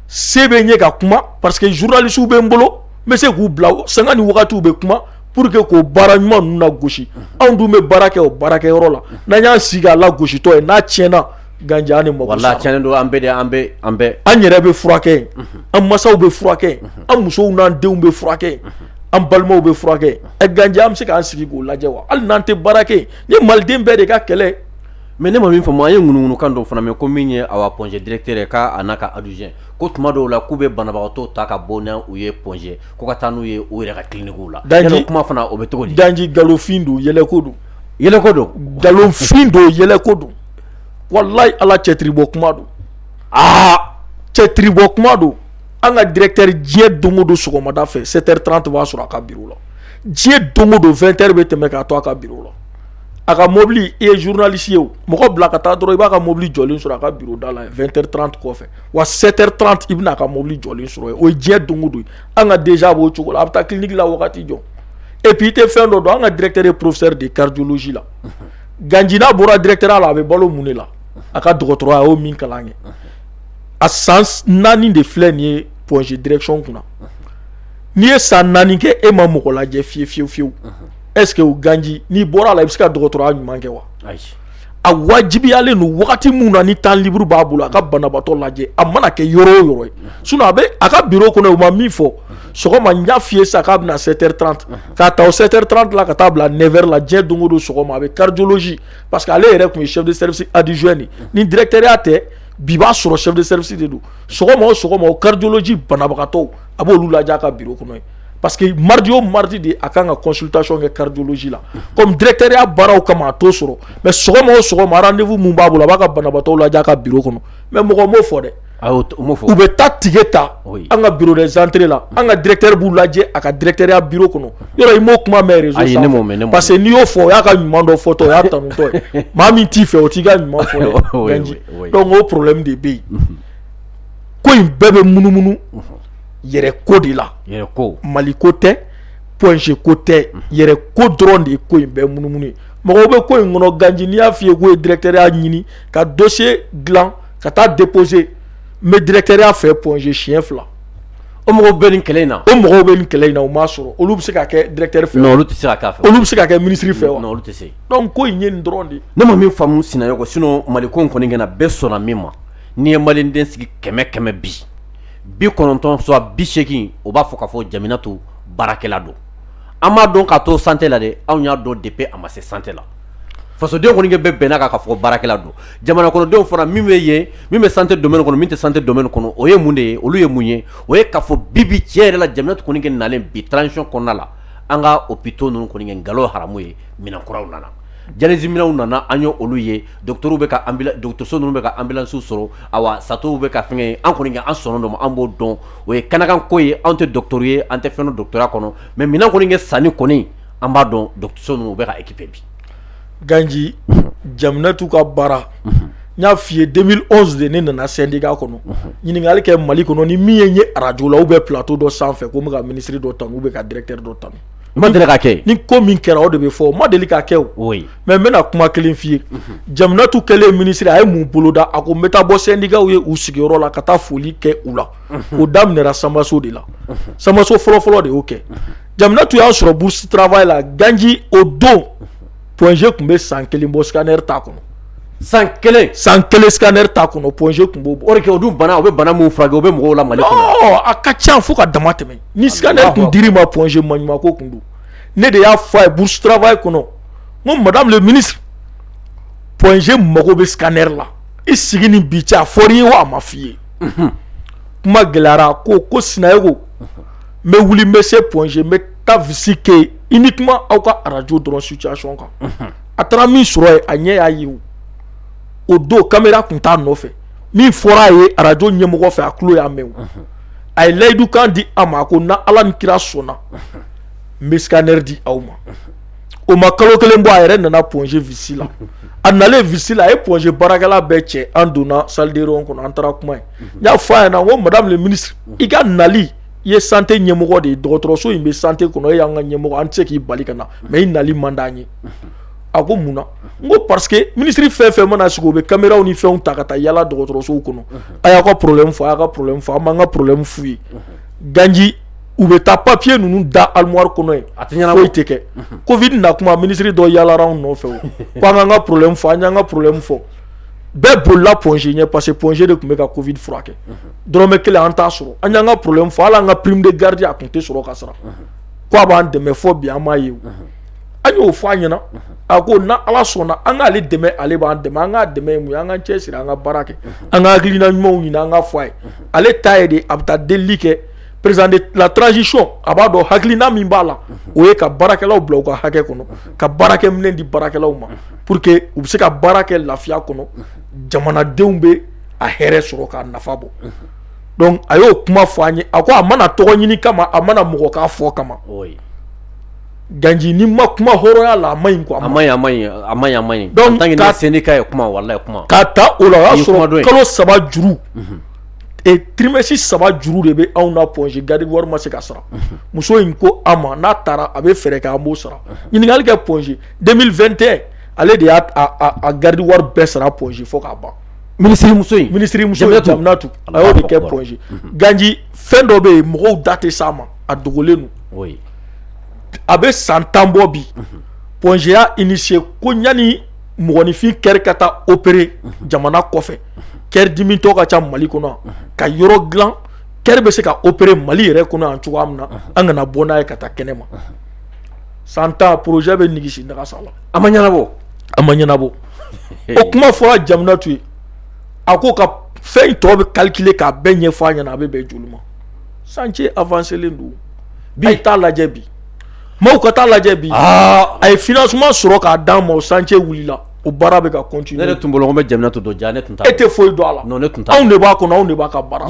se bɛ n ye ka kuma parce que journalistes bɛ n bolo n bɛ se k'u bila sanga ni wagatiw bɛ kuma pour que k'o baara ɲuman ninnu la gosi anw dun bɛ baara kɛ o baarakɛyɔrɔ la n'an y'an sigi a la gositɔ ye n'a tiɲɛna Ganji an ni mɔgɔ wala tiɲɛnen don an bɛɛ an yɛrɛ bɛ furakɛ an masaw bɛ furakɛ an musow n'an denw bɛ furakɛ an balimaw bɛ furakɛ Ganji an bɛ se k'an sigi k'o lajɛ wa hali n'an tɛ baara kɛ ni maliden bɛɛ de ka kɛlɛ mais ne ma min faamu an ye ŋunuŋunu kan dɔ fana mɛn ko min ye awa Point G directeur ye k'a n'a ka adjoint ko tuma dɔw la k'u bɛ banabagatɔw ta ka bɔ n'a u ye Point G ko ka taa n'u ye u yɛrɛ ka clinique la Danji kuma fana o bɛ cogo di Danji galofin don yɛlɛko don galofin don yɛlɛko don wallahi Ala cɛtiribɔ kuma don cɛtiribɔ kuma don an ka directeur diɲɛ don o don sɔgɔmada fɛ 7h30 b'a sɔrɔ a ka bureau la diɲɛ don o don 20h bɛ tɛmɛ k'a to a ka bureau la a ka mobili i ye journaliste ye o mɔgɔ bila ka taa dɔrɔn i b'a ka mobili jɔlen sɔrɔ a ka bureau da la 20h30 kɔfɛ wa 7h30 i bɛna a ka mobili jɔlen sɔrɔ yen o ye diɲɛ don o don an ka déjà b'o cogo la a bɛ taa clinique la wagati jɔ et puis i tɛ fɛn dɔ dɔn an ka directeur ye professeur de cardiologie la Ganji n'a bɔra directeur la a bɛ balo mun de la a ka dɔgɔtɔrɔya a y'o min kalan kɛ a san 4 de filɛ nin ye Point G direction kunna n'i ye san 4 kɛ e ma mɔgɔ lajɛ fiyewu est ce que o Ganji n'i bɔra la i bɛ se ka dɔgɔtɔrɔya ɲuman kɛ wa a wajibiyalen don wagati mun na ni temps libre b'a bolo a ka banabaatɔ lajɛ a mana kɛ yɔrɔ o yɔrɔ ye sinon a ka bureau kɔnɔ u ma min fɔ sɔgɔma n y'a f'i ye sisan k'a bɛna 7h30 k'a ta o 7h30 la ka taa bila 9h la diɲɛ don o don sɔgɔma a bɛ cardiologie parce que ale yɛrɛ tun ye chef de service adjoint de ni directeur tɛ bi b'a sɔrɔ chef de service de don sɔgɔma o sɔgɔma o cardiologie banabagatɔw a b'olu lajɛ a ka bureau kɔnɔ parce que mardi o mardi de a kan ka consultation kɛ cardiologie la comme directeur ya baaraw kama a t'o sɔrɔ mais sɔgɔma o sɔgɔma rendez-vous mun b'a bolo a b'a ka banabaatɔw lajɛ a ka bureau kɔnɔ mais mɔgɔ m'o fɔ dɛ u bɛ taa tige ta an ka bureau des entrées la an ka directeur b'u lajɛ a ka directeur ya bureau kɔnɔ yɔrɔ i m'o kuma mɛn réseau sanfɛ parce que n'i y'o fɔ o y'a ka ɲuman dɔ fɔtɔ o y'a tanutɔ ye maa min t'i fɛ o t'i ka ɲuman fɔ dɛ Ganji donc o problème de bɛ yen ko in bɛɛ bɛ munumunu yɛrɛ ko de la Mali ko tɛ Point G ko tɛ yɛrɛ ko dɔrɔn de ye ko in bɛɛ munumunu ye mɔgɔw bɛ ko in kɔnɔ Ganji n'i y'a f'i ye ko ye directeur y'a ɲini ka dossier dilan ka taa déposer mais directeur y'a fɛ Point G siɲɛ 2 o mɔgɔw bɛ nin kɛlɛ in na o m'a sɔrɔ olu bɛ se ka kɛ directeur fɛ non olu tɛ se ka k'a fɛ olu bɛ se ka kɛ ministre fɛ wa non olu tɛ se donc ko in ye nin dɔrɔn de ne ma min faamu Sinayoko sinon Mali ko in kɔni kɛna bɛɛ sɔnna min ma n'i ye maliyɛnden sigi 100 bi 90 soit 80 o b'a fɔ k'a fɔ Jaminatu baarakɛla don an m'a dɔn ka to santé la dɛ anw y'a dɔn depuis a ma se santé la fasoden kɔni bɛɛ bɛnna kan k'a fɔ baarakɛla don jamana kɔnɔdenw fana min bɛ yen min bɛ santé domaine kɔnɔ min tɛ santé domaine kɔnɔ o ye mun de ye olu ye mun ye o ye k'a fɔ bibi tiɲɛ yɛrɛ la Jaminatu kɔni kɛ nalen bi transition kɔnɔna la an ka hôpitaux ninnu kɔni kɛ ngalon haramu ye minɛnkuraw nana dialyse minɛnw nana an y'o olu ye docteur bɛ ka dɔgɔtɔrɔso ninnu bɛ ka ambulance sɔrɔ awa sato bɛ ka fɛngɛ an kɔni an sɔnna dɔ ma an b'o dɔn o ye kɛnɛkan ko ye an tɛ docteur ye an tɛ fɛn dɔ doctorat kɔnɔ mais minɛn kɔni kɛ sanni kɔni an b'a dɔn dɔgɔtɔrɔso ninnu u bɛ ka équiper bi Ganji Jaminatu ka baara n y'a f'i ye 2011 de ne nana syndicat kɔnɔ ɲininkali kɛ Mali kɔnɔ ni min ye n ye radio la ou bien plateau dɔ sanfɛ ko n bɛ ka ministre dɔ tanu ou bien ka directeur dɔ tanu ma deli ka kɛ ni ko min kɛra o de bɛ fɔ ma deli ka kɛ o oui mais n bɛna kuma kelen f'i ye Jaminatu kɛlen ministre a ye mun boloda a ko n bɛ taa bɔ syndicat ye u sigiyɔrɔ la ka taa foli kɛ u la o daminɛra Sanbaso de la Sanbaso fɔlɔ de y'o kɛ Jaminatu y'a sɔrɔ bourse travail la Ganji o don Point G tun bɛ san 1 bɔ scanner t'a kɔnɔ san kelen scanner t'a kɔnɔ Point G tun b'o bɔ o de kɛ o dun bana o bɛ bana mun furakɛ o bɛ mɔgɔw la Mali kɔnɔ a ka ca fo ka dama tɛmɛ ni scanner tun dir'i ma Point G maɲumako tun don ne de y'a fɔ a ye bourse travail kɔnɔ n ko madame le ministre Point G mago bɛ scanner la i sigi ni bi cɛ a fɔr'i ye wa a ma f'i ye kuma gɛlɛyara ko Sinayogo n bɛ wuli n bɛ se Point G n bɛ taa visite kɛ uniquement aw ka radio dɔrɔn situation kan a taara min sɔrɔ yen a ɲɛ y'a ye o don caméra tun t'a nɔfɛ min fɔra a ye radio ɲɛmɔgɔ fɛ a tulo y'a mɛn a ye layidu kan di a ma ko na Ala ni kira sɔnna n bɛ scanner di aw ma o ma kalo kelen bɔ a yɛrɛ nana Point G visite la a nalen visite la a ye Point G baarakɛla bɛɛ cɛ an donna salle de réunion kɔnɔ an taara kuma ye n y'a fɔ a ɲɛna n ko madame le ministre i ka nali i ye santé ɲɛmɔgɔ de ye dɔgɔtɔrɔso in bɛ santé kɔnɔ e y'an ka ɲɛmɔgɔ an tɛ se k'i bali ka na mais i nali man d'an ye a ko mun na n ko parce que ministre fɛn fɛn mana sigi o bɛ caméraw ni fɛnw ta ka taa yala dɔgɔtɔrɔsow kɔnɔ a y'aw ka problème fɔ a y'a ka problème fɔ an b'an ka problème f'u ye Ganji u bɛ taa papier ninnu da armoire kɔnɔ yen foyi tɛ kɛ Covid na kuma ministre dɔ yalara anw nɔfɛ o ko an k'an ka problème fɔ an y'an ka problème fɔ bɛɛ bolila Point G ɲɛ parce que Point G de tun bɛ ka Covid furakɛ dɔrɔmɛ kelen an t'a sɔrɔ an y'an ka problème fɔ hali an ka prime de garde a tun tɛ sɔrɔ ka sara ko a b'an dɛmɛ fɔ bi an m'a ye an y'o fɔ a ɲɛna a ko na Ala sɔnna an k'ale dɛmɛ ale b'an dɛmɛ an k'a dɛmɛ ye mun ye an k'an cɛsiri an ka baara kɛ an ka hakilina ɲumanw ɲini an ka fɔ a ye ale ta ye de a bɛ taa delili kɛ président de la transition a b'a dɔn hakilina min b'a la o ye ka baarakɛlaw bila u ka hakɛ kɔnɔ ka baarakɛminɛn di baarakɛlaw ma pour que u bɛ se ka baara kɛ lafiya kɔnɔ jamanadenw bɛ a hɛrɛ sɔrɔ k'a nafa bɔ donc a y'o kuma fɔ an ye a ko a mana tɔgɔ ɲini kama a mana mɔgɔ k'a fɔ kama Ganji ni ma kuma hɔrɔnya la a ma ɲi quoi a ma ɲi donc ka syndicat ye kuma wallahi kuma k'a ta o la o y'a sɔrɔ kalo 3 juru trimestre 3 juru de bɛ anw na Point G garde wari ma se ka sara muso in ko a ma n'a taara a bɛ fɛɛrɛ kɛ an b'o sara ɲininkali kɛ Point G 2021 ale de y'a garde wari bɛɛ sara Point G fo k'a ban ministre muso Jaminatu a y'o de kɛ Point G Ganji fɛn dɔ bɛ yen mɔgɔw da tɛ s'a ma a dogolen don a bɛ san 10 bɔ bi Point G y'a initié ko ɲani mɔgɔninfin kɛri ka taa opérer jamana kɔfɛ kɛri dimitɔ ka ca Mali kɔnɔ ka yɔrɔ dilan kɛri bɛ se ka opérer Mali yɛrɛ kɔnɔ yan cogoya min na an kana bɔ n'a ye ka taa kɛnɛ ma san 10 projet bɛ nigisi nagasa la a ma ɲɛnabɔ o kuma fɔra Jaminatu ye a ko ka fɛn tɔ bɛ calculer k'a bɛɛ ɲɛfɔ a ɲɛna a bɛ bɛn joli ma chantier avancé len don a ye taa lajɛ bi maaw ka taa lajɛ bi a ye financement sɔrɔ k'a d'an ma o chantier wulila o baara bɛ ka continuer ne tun bolo ko n bɛ Jaminatu dɔ ja ne tun t'a e tɛ foyi dɔn a la non ne tun t'a anw de b'a kɔnɔ anw de b'a ka baara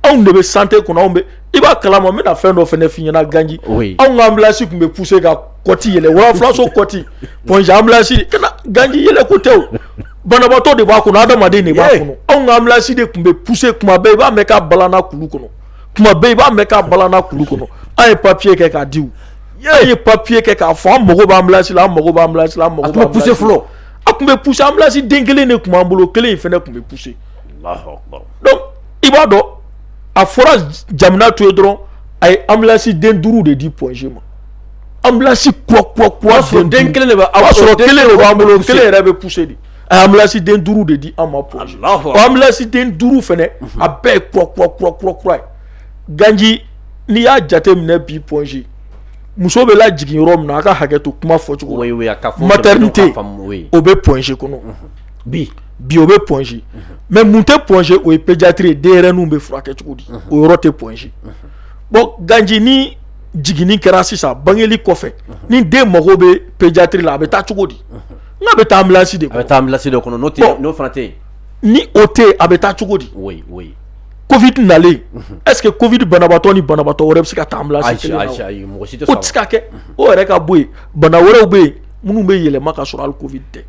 anw de bɛ santé kɔnɔ anw bɛ i b'a kalama n bɛna fɛn dɔ fɛnɛ f'i ɲɛna Ganji anw ka ambulance tun bɛ pousser ka kɔti yɛlɛ Wɔlɔfulaso kɔti Point G ambulance kana Ganji yɛlɛ ko tɛ o banabaatɔ de b'a kɔnɔ adamaden de b'a kɔnɔ anw ka ambulance de tun bɛ pousser kuma bɛɛ i b'a mɛn k'a balana kulu kɔnɔ kuma bɛɛ i b'a mɛn k'a balana kulu kɔnɔ an ye papier kɛ k'a di u an ye papier kɛ k'a fɔ an mago bɛ ambulance la an mago bɛ ambulance la an mago bɛ ambulance la a tun bɛ pousser ambulance den kelen de tun b'an bolo kelen in fɛnɛ tun bɛ pousser donc i b'a dɔn a fɔra Jaminatu ye dɔrɔn a ye ambulance den 5 de di Point G ma ambulance kura den kelen de b'a sɔrɔ kelen de b'an bolo kelen yɛrɛ bɛ pousser de a ye ambulance den 5 de di an ma Point G o ambulance den 5 fɛnɛ a bɛɛ ye kura ye Ganji n'i y'a jate minɛ bi Point G muso bɛ lajigin yɔrɔ min na a ka hakɛ to kuma fɔcogo maternité o bɛ Point G kɔnɔ bi o bɛ Point G mais mun tɛ Point G o ye pédiatrie denyɛrɛninw bɛ furakɛ cogo di o yɔrɔ tɛ Point G bon Ganji ni jigini kɛra sisan bangeli kɔfɛ ni den mago bɛ pédiatrie la a bɛ taa cogo di n'a bɛ taa ambulance de kɔnɔ a bɛ taa ambulance de kɔnɔ n'o fana tɛ yen ni o tɛ yen a bɛ taa cogo di oui oui covid nalen est-ce que covid banabaatɔ ni banabaatɔ wɛrɛ bɛ se ka taa ambulance kelen na ayi mɔgɔ si tɛ o tɛ se ka kɛ o yɛrɛ ka bɔ yen bana wɛrɛw bɛ yen minnu bɛ yɛlɛma ka sɔrɔ hali covid tɛ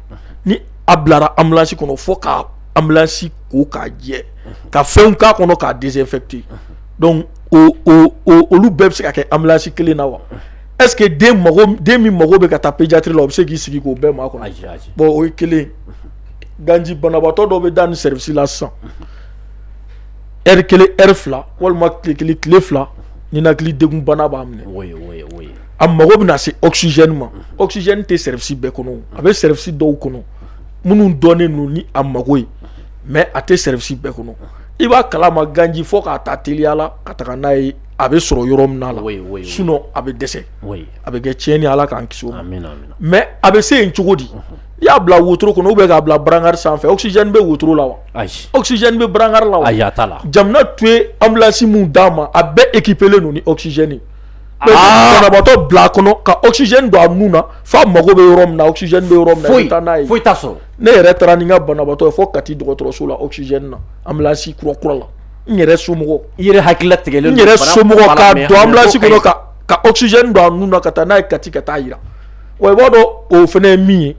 ni a bilara ambulance kɔnɔ fo ka ambulance ko k'a jɛ ka fɛnw k'a kɔnɔ k'a désinfecter donc olu bɛɛ bɛ se ka kɛ ambulance kelen na wa est-ce que den min mago bɛ ka taa pédiatrie la o bɛ se k'i sigi k'o bɛɛ makɔnɔ bon o ye kelen ganji banabaatɔ dɔw bɛ da ni service la sisan heure kelen heure fila walima tile kelen tile fila ninakili degun bana b'a minɛ a mago bɛna se oxygène ma oxygène tɛ service bɛɛ kɔnɔ a bɛ service dɔw kɔnɔ minnu dɔnnen don ni a mago ye mais a tɛ service bɛɛ kɔnɔ i b'a kalama ganji fo k'a ta teliya la ka taga n'a ye a bɛ sɔrɔ yɔrɔ min na la sinon a bɛ dɛsɛ a bɛ kɛ tiɲɛni Ala k'an kisi o ma mais a bɛ se yen cogo di i y'a bila wotoro kɔnɔ ou bien k'a bila brancard sanfɛ oxygène bɛ wotoro la wa oxygène bɛ brancard la wa jamana tun ye ambulance mun d'a ma a bɛɛ équipélen don ni oxygène mais banabaatɔ bila a kɔnɔ ka oxygène don a nun na f'a mago bɛ yɔrɔ min na oxygène bɛ yɔrɔ min na i bɛ taa n'a ye foyi t'a sɔrɔ ne yɛrɛ taara ni n ka banabaatɔ ye fo Kati dɔgɔtɔrɔso la oxygène na ambulance kura la n yɛrɛ somɔgɔ i yɛrɛ hakilila tigɛlen n yɛrɛ somɔgɔ k'a don ambulance kɔnɔ ka oxygène don a nun na ka taa n'a ye Kati ka taa yira wa i b'a dɔn o fana ye min ye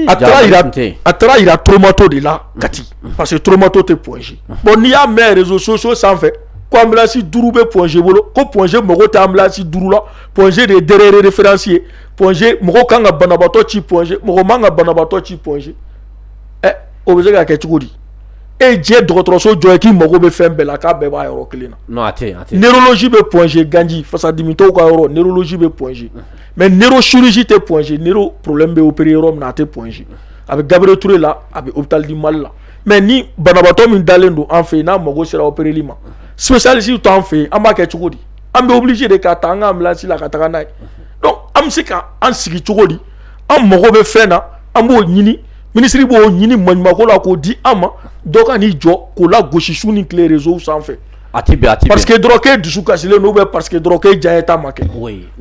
a taara yira Toromato de la Kati parce que Toromato tɛ point G bon n'i y'a mɛn réseaux sociaux sanfɛ ko ambulance 5 bɛ point G bolo ko point G mago tɛ ambulance 5 la point G de ye dernier référence ye point G mɔgɔ kan ka banabaatɔ ci point G mɔgɔ man ka banabaatɔ ci point G o bɛ se ka kɛ cogo di e diɲɛ dɔgɔtɔrɔso jɔ ye k'i mago bɛ fɛn bɛɛ la k'a bɛɛ b'a yɔrɔ kelen na neurologie bɛ point G ganji fasadimitɔw ka yɔrɔ neurologie bɛ point G mais neurochirurgie tɛ point G neuro problème bɛ opérer yɔrɔ min na a tɛ point G a bɛ Gabriel Touré la a bɛ hôpital du Mali la mais ni banabaatɔ min dalen don an fɛ yen n'a mago sera opéreli ma spécialiste t'an fɛ yen an b'a kɛ cogo di an bɛ obligé de ka ta an ka ambulance la ka taga n'a ye donc an bɛ se ka an sigi cogo di an mago bɛ fɛn na an b'o ɲini ministre b'o ɲini maɲumako la k'o di an ma dɔ ka n'i jɔ k'o la gosi su ni tile réseau sanfɛ parce que dɔrɔn k'e dusu kasilen don ou bien parce que dɔrɔn k'e diya ta ma kɛ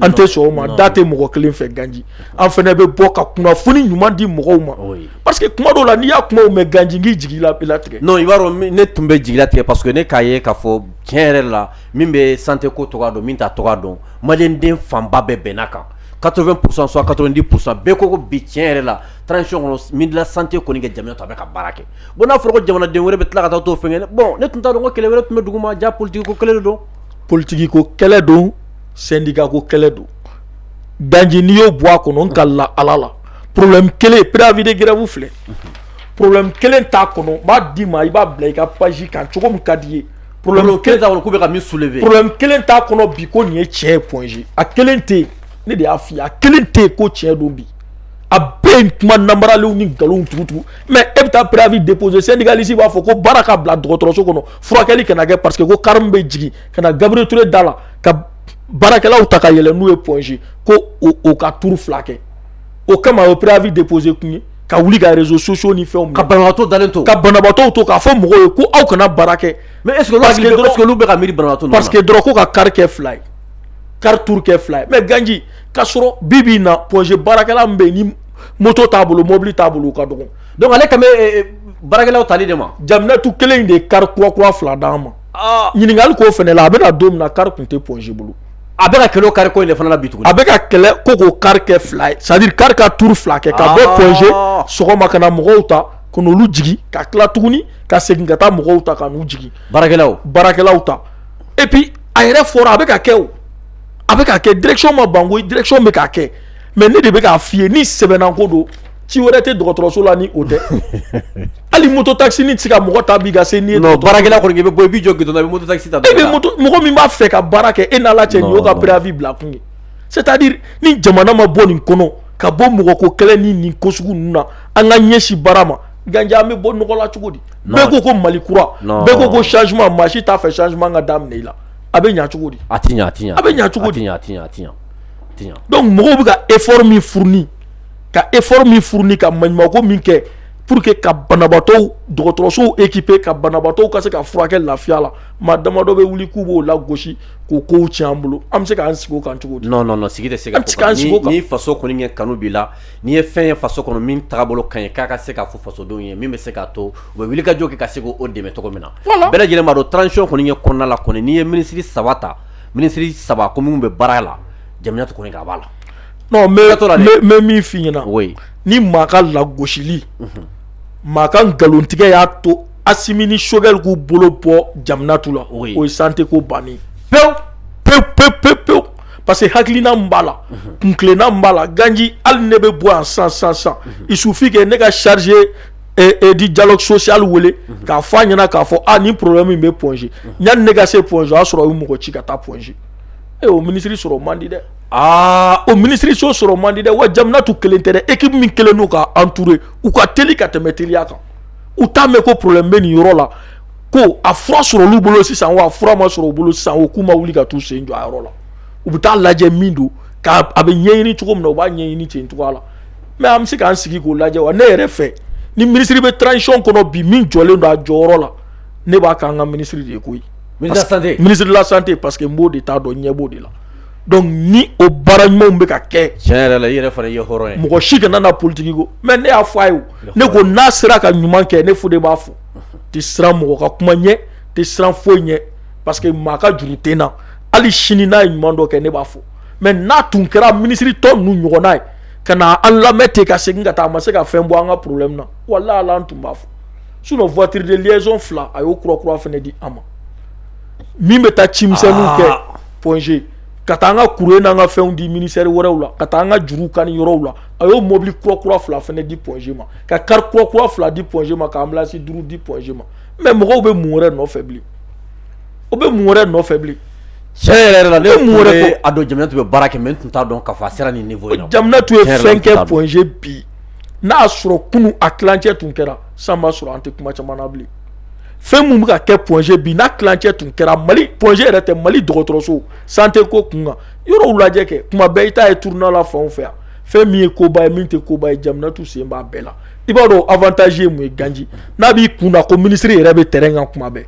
an tɛ sɔn o ma da tɛ mɔgɔ kelen fɛ ganji an fɛnɛ bɛ bɔ ka kunnafoni ɲuman di mɔgɔw ma parce que kuma dɔw la n'i y'a kumaw mɛn ganji k'i jigi latigɛ non i b'a dɔn ne tun bɛ jigi latigɛ parce que ne k'a ye k'a fɔ tiɲɛ yɛrɛ la min bɛ santé ko tɔgɔ dɔn min t'a tɔgɔ dɔn maliyɛnden fanba bɛɛ bɛnna kan 80% soit 90% bɛɛ ko bi tiɲɛ yɛrɛ la transition kɔnɔ ministre de la santé kɔni ka jamana to a bɛ ka baara kɛ bon n'a fɔra ko jamanaden wɛrɛ bɛ tila ka taa t'o fɛngɛ bon ne tun t'a dɔn ko kɛlɛ wɛrɛ tun bɛ dugu ma ja politique ko kɛlɛ de don politique ko kɛlɛ don syndicat ko kɛlɛ don ganji n'i y'o bɔ a kɔnɔ n ka la ala la problème kelen préavis de grève filɛ problème kelen t'a kɔnɔ n b'a d'i ma i b'a bila i ka page kan cogo min ka di ye problème kelen t'a kɔnɔ k'u bɛ ka min soulever problème kelen t'a kɔnɔ bi ko nin ye tiɲɛ ye point G a kelen tɛ yen ne de y'a f'i ye a kelen tɛ yen ko tiɲɛ don bi a bɛɛ ye kuma namaralew ni nkalonw tugutugu mais e bɛ taa préavis déposer syndicaliste b'a fɔ ko baara ka bila dɔgɔtɔrɔso kɔnɔ furakɛli kana kɛ parce que ko carme bɛ jigin ka na Gabriel Touré da la ka baarakɛlaw ta ka yɛlɛ n'u ye point G ko o ka tour 2 kɛ o kama o préavis déposer kun ye ka wuli ka réseaux sociaux ni fɛnw ka banabaatɔ dalen to ka banabaatɔ to k'a fɔ mɔgɔw ye ko aw kana baara kɛ mais est ce que olu bɛ ka miiri banabaatɔ parce que dɔrɔn ko ka car kɛ 2 ye car tour kɛ 2 ye mais ganji k'a sɔrɔ bi bi in na point G baarakɛla min bɛ yen ni moto t'a bolo mobile t'a bolo o ka dɔgɔ donc ale kan bɛ baarakɛlaw tali de ma jaminatu kelen in de ye car kura 2 d'an ma ɲininkali k'o fɛnɛ la a bɛna don min na car tun tɛ point G bolo a bɛ ka kɛlɛ o car ko in de fana la bi tuguni a bɛ ka kɛlɛ ko k'o car kɛ 2 ye c'est à dire car ka tour 2 kɛ ka bɔ point G sɔgɔma ka na mɔgɔw ta ka n'olu jigin ka tila tuguni ka segin ka taa mɔgɔw ta ka n'u jigin baarakɛlaw ta et puis a yɛrɛ fɔra a bɛ ka kɛ o a bɛ ka kɛ direction ma ban koyi direction bɛ ka kɛ mais ne de bɛ k'a f'i ye ni sɛbɛnna ko don ci wɛrɛ tɛ dɔgɔtɔrɔso la ni o tɛ hali moto taxi ni tɛ se ka mɔgɔ ta bi ka se ni ye non baarakɛla kɔni i bɛ bɔ i b'i jɔ gidon na i bɛ moto taxi ta e bɛ mɔgɔ min b'a fɛ ka baara kɛ e n'ala cɛ nin y'o ka préavis bila kun ye c'est à dire ni jamana ma bɔ nin kɔnɔ ka bɔ mɔgɔ ko kɛlɛ ni nin ko sugu ninnu na an ka ɲɛsin baara ma ganjɛ an bɛ bɔ nɔgɔ la cogo di bɛɛ ko ko Mali kura bɛɛ ko ko changement maa si t'a fɛ changement ka daminɛ i la a bɛ ɲɛ cogo di a tɛ ɲɛ a bɛ ɲɛ cogo di a tɛ ɲɛ donc mɔgɔw bɛ ka effort min fourni ka maɲumako min kɛ pour que ka banabaatɔw dɔgɔtɔrɔsow équipé ka banabaatɔw ka se ka furakɛ lafiya la maa damadɔ bɛ wuli k'u b'o lagosi k'o kow tiɲɛ an bolo an bɛ se k'an sigi o kan cogo di. non sigi tɛ se ka ko kan ni faso kɔni ɲɛ kanu b'i la n'i ye fɛn ye faso kɔnɔ min tagabolo ka ɲi k'a ka se k'a fɔ fasodenw ye min bɛ se k'a to u bɛ wuli ka jɔ kɛ ka se k'o dɛmɛ cogo min na. bɛɛ lajɛlen b'a dɔn transition kɔni ɲɛ kɔnɔna la kɔni n'i ye minisiri saba ta minisiri saba ko minnu bɛ baara la jamana to kɔni k'a b'a la. non mais min f'i ɲɛna ni maa ka lagosili maa ka nkalontigɛ y'a to Assimi ni Choguel k'u bolo bɔ Jamanatu la o ye santé ko bannen pewu parce que hakilina min b'a la kunkilenna min b'a la Ganji hali ne bɛ bɔ yan san il suffit que ne ka chargé di dialogue social wele k'a fɔ a ɲɛna k'a fɔ ni problème min bɛ Point G yanni ne ka se Point G o y'a sɔrɔ u ye mɔgɔ ci ka taa Point G o ministre sɔrɔ man di dɛ. o ministre so sɔrɔ man di dɛ wa Jamanatu kelen tɛ dɛ équipe min kelen n'u ka entouré u ka teli ka tɛmɛ teliya kan u t'a mɛn ko problème bɛ nin yɔrɔ la ko a fura sɔrɔ olu bolo sisan wa a fura ma sɔrɔ u bolo sisan o k'u ma wuli ka t'u sen jɔ a yɔrɔ la u bɛ taa lajɛ min don k'a a bɛ ɲɛɲini cogo min na u b'a ɲɛɲini ten cogoya la mais an bɛ se k'an sigi k'o lajɛ wa ne yɛrɛ fɛ ni ministre bɛ transition kɔnɔ bi min jɔlen don a jɔyɔrɔ la ne b'a k'an ka ministre de ye koyi. ministre de la santé parce que n b'o de t'a dɔn ɲɛ b'o de la. donc ni o baara ɲumanw bɛ ka kɛ tiɲɛ yɛrɛ la i yɛrɛ fana ye hɔrɔn ye mɔgɔ si kana na politique ko mais ne y'a fɔ a ye ne ko n'a sera ka ɲuman kɛ ne Fode b'a fɔ tɛ siran mɔgɔ ka kuma ɲɛ tɛ siran foyi ɲɛ parce que maa ka juru tɛ n na hali sini n'a ye ɲuman dɔ kɛ ne b'a fɔ mais n'a tun kɛra ministre tɔ ninnu ɲɔgɔnna ye ka na an lamɛn ten ka segin ka taa a ma se ka fɛn bɔ an ka problème na walahi ala an tun b'a fɔ sinon voiture de liaison 2 a y'o kura fana di an ma min bɛ taa cimisɛnninw kɛ Point G ka taa an ka courrier n'an ka fɛnw di ministère wɛrɛw la ka taa an ka juruw kani yɔrɔw la a y'o mobile kura 2 fana di Point G ma ka car kura 2 di Point G ma ka ambulance 5 di Point G ma mais mɔgɔw bɛ mun wɛrɛ nɔfɛ bilen o bɛ mun wɛrɛ nɔfɛ bilen. tiɲɛ yɛrɛ la ne mun wɛrɛ a dɔn Jamanatu bɛ baara kɛ mais n tun t'a dɔn k'a fɔ a sera nin niveau in na. Jamanatu ye fɛn kɛ Point G bi n'a y'a sɔrɔ kunun a tilancɛ tun kɛra san b'a sɔrɔ an tɛ kuma caman na bilen. fɛn mun bɛ ka kɛ Point G bi n'a tilancɛ tun kɛra Mali Point G yɛrɛ tɛ Mali dɔgɔtɔrɔso santé ko kun kan yɔrɔw lajɛ kɛ kuma bɛɛ i t'a ye tournant la fan o fɛ yan fɛn min ye koba ye min tɛ koba ye Jamanatu sen b'a bɛɛ la i b'a dɔn avantage ye mun ye Ganji n'a b'i kun na ko ministre yɛrɛ bɛ terrain kan kuma bɛɛ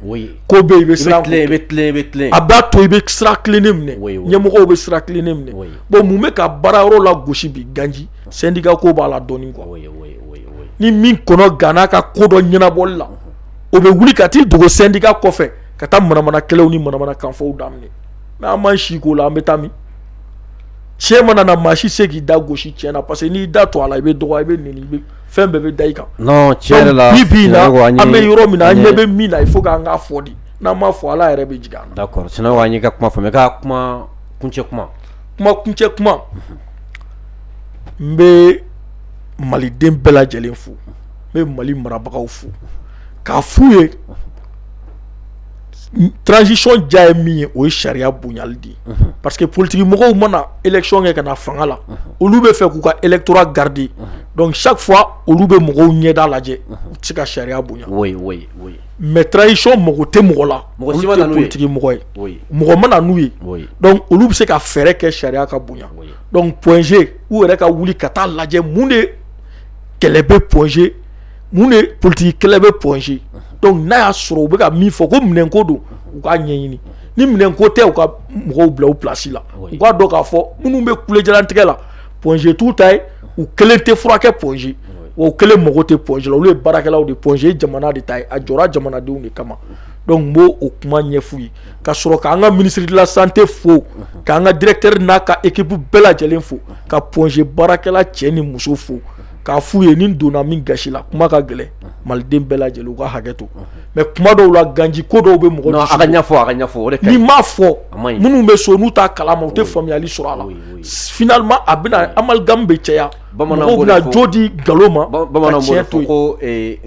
ko bɛ i bɛ siran i bɛ tilen a b'a to i bɛ sira tilennen minɛ ɲɛmɔgɔw bɛ sira tilennen minɛ bon mun bɛ ka baara yɔrɔ la gosi bi Ganji syndicat ko b'a la dɔɔni quoi ni min kɔnɔ ganna ka ko dɔ ɲɛnabɔli la o bɛ wuli ka t'i dogo syndicat kɔfɛ ka taa manamana kɛlɛw ni manamana kanfɔw daminɛ mais an m'an si k'o la an bɛ taa min tiɲɛ mana na maa si se k'i da gosi tiɲɛ na parce que n'i da to a la i bɛ dɔgɔ i bɛ nɛni i bɛ fɛn bɛɛ bɛ da i kan. non tiɲɛ yɛrɛ la bi na an bɛ yɔrɔ min na an ɲɛ bɛ min na il faut k'an k'a fɔ de n'an m'a fɔ ala yɛrɛ bɛ jigin an na. d'accord sinon an y'i ka kuma faamuya ka kuma kuncɛ kuma. kuncɛ kuma n bɛ maliden bɛɛ lajɛlen fo n bɛ Mali marabagaw fo k'a f'u ye transition diya ye min ye o ye sariya bonyali de ye parce que politique mɔgɔw mana élection kɛ ka na fanga la olu bɛ fɛ k'u ka électorat garder donc chaque fois olu bɛ mɔgɔw ɲɛda lajɛ u tɛ se ka sariya bonya mais transition mago tɛ mɔgɔ la olu tɛ politique mɔgɔ ye mɔgɔ mana n'u ye donc olu bɛ se ka fɛɛrɛ kɛ sariya ka bonya donc Point G u yɛrɛ ka wuli ka taa lajɛ mun de kɛlɛ bɛ Point G mun de politique kɛlɛ bɛ Point G donc n'a y'a sɔrɔ u bɛ ka min fɔ ko minɛnko don u k'a ɲɛɲini ni minɛnko tɛ u ka mɔgɔw bila u place la u k'a dɔn k'a fɔ minnu bɛ kulejalantigɛ la Point G t'u ta ye u kelen tɛ furakɛ Point G wa u kelen mago tɛ Point G la olu ye baarakɛlaw de Point G ye jamana de ta ye a jɔra jamanadenw de kama donc n b'o o kuma ɲɛf'u ye ka sɔrɔ k'an ka ministre de la santé fo k'an ka directeur n'a ka équipe bɛɛ lajɛlen fo ka Point G baarakɛla cɛ ni muso fo k'a f'u ye ni donna min gasi la kuma ka gɛlɛn maliden bɛɛ lajɛlen u ka hakɛ to mais kuma dɔw la Ganji ko dɔw bɛ mɔgɔ a ka ɲɛfɔ o de ka ɲi n'i m'a fɔ minnu bɛ so n'u t'a kalama u tɛ faamuyali sɔrɔ a la finalement a bɛna amalgame bɛ caya mɔgɔw bɛna jo di nkalon ma ka tiɲɛ to yen ko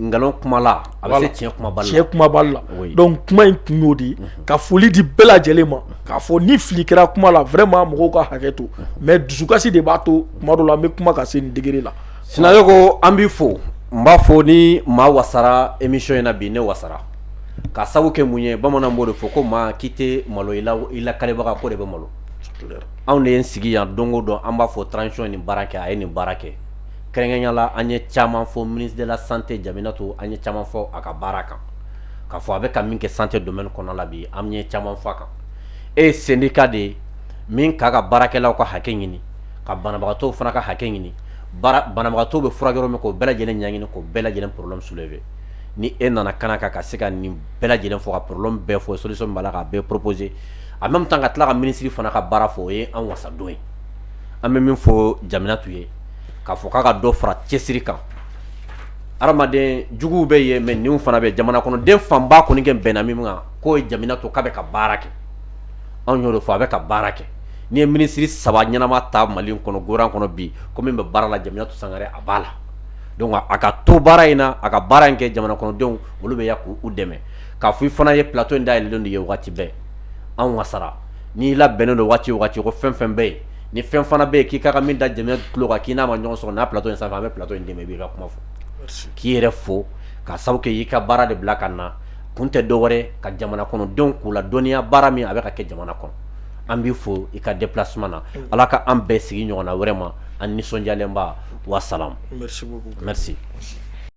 nkalon kumala a bɛ se tiɲɛ kumabali la donc kuma in kun y'o de ye ka foli di bɛɛ lajɛlen ma k'a fɔ ni fili kɛra kuma la vraiment mɔgɔw ka hakɛ to mais dusukasi de b'a to kuma dɔw la an bɛ kuma ka se nin degré la. Sinayo ko an b'i fo n b'a fɔ ni maa wasara émission in na bi ne wasara ka sabu kɛ mun ye bamananw b'o de fɔ ko maa k'i tɛ malo i la kalebaga ko de bɛ malo anw de ye n sigi yan don o don an b'a fɔ transition ye nin baara kɛ a ye nin baara kɛ kɛrɛnkɛrɛnyala an ye caman fɔ ministre de la santé Jaminatu an ye caman fɔ a ka baara kan k'a fɔ a bɛ ka min kɛ santé domaine kɔnɔ la bi an ye caman fɔ a kan syndicat de min ka baarakɛlaw ka hakɛ ɲini ka banabagatɔw fana ka hakɛ ɲini banabagatɔw bɛ furakɛ yɔrɔ min k'o bɛɛ lajɛlen ɲɛɲini k'o bɛɛ lajɛlen problème soulever ni nana kana ka se ka nin bɛɛ lajɛlen fɔ ka problème bɛɛ fɔ solution b'a la k'a bɛɛ proposer en même temps ka tila ka ministre fana ka baara fɔ o ye an wasadon ye an bɛ min fɔ Jaminatu ye k'a fɔ k'a ka dɔ fara cɛsiri kan adamaden juguw bɛ yen mais ninw fana bɛ jamana kɔnɔ den fanba kɔni kɛ bɛnna min kan k'o ye Jaminatu k'a bɛ ka baara kɛ anw y'o de fɔ a bɛ ka baara kɛ ni ye ministre 3 ɲɛnama ta Mali kɔnɔ gouvernement kɔnɔ bi ko min bɛ baara la Jaminatu Sangare a b'a la donc a ka to baara in na a ka baara in kɛ jamana kɔnɔdenw olu bɛ ya k'u dɛmɛ k'a fɔ i fana ye plateau in dayɛlɛlen de ye waati bɛɛ anw wasara n'i labɛnnen don waati o waati ko fɛn fɛn bɛ yen ni fɛn fana bɛ yen k'i ka min da Jaminatu tulo kan k'i n'a ma ɲɔgɔn sɔrɔ n'a plateau in sanfɛ an bɛ plateau in dɛmɛ i b'i ka kuma fɔ k'i yɛrɛ fo ka sabu kɛ i ka baara de bila ka na kun tɛ dɔwɛrɛ ka jamana kɔnɔdenw k'u la dɔnniya baara min a bɛ ka kɛ jamana kɔnɔ an b'i fo i ka déplacement na Ala ka an bɛɛ sigi ɲɔgɔnna wɛrɛ ma an nisɔndiyalenba wa salam merci beaucoup merci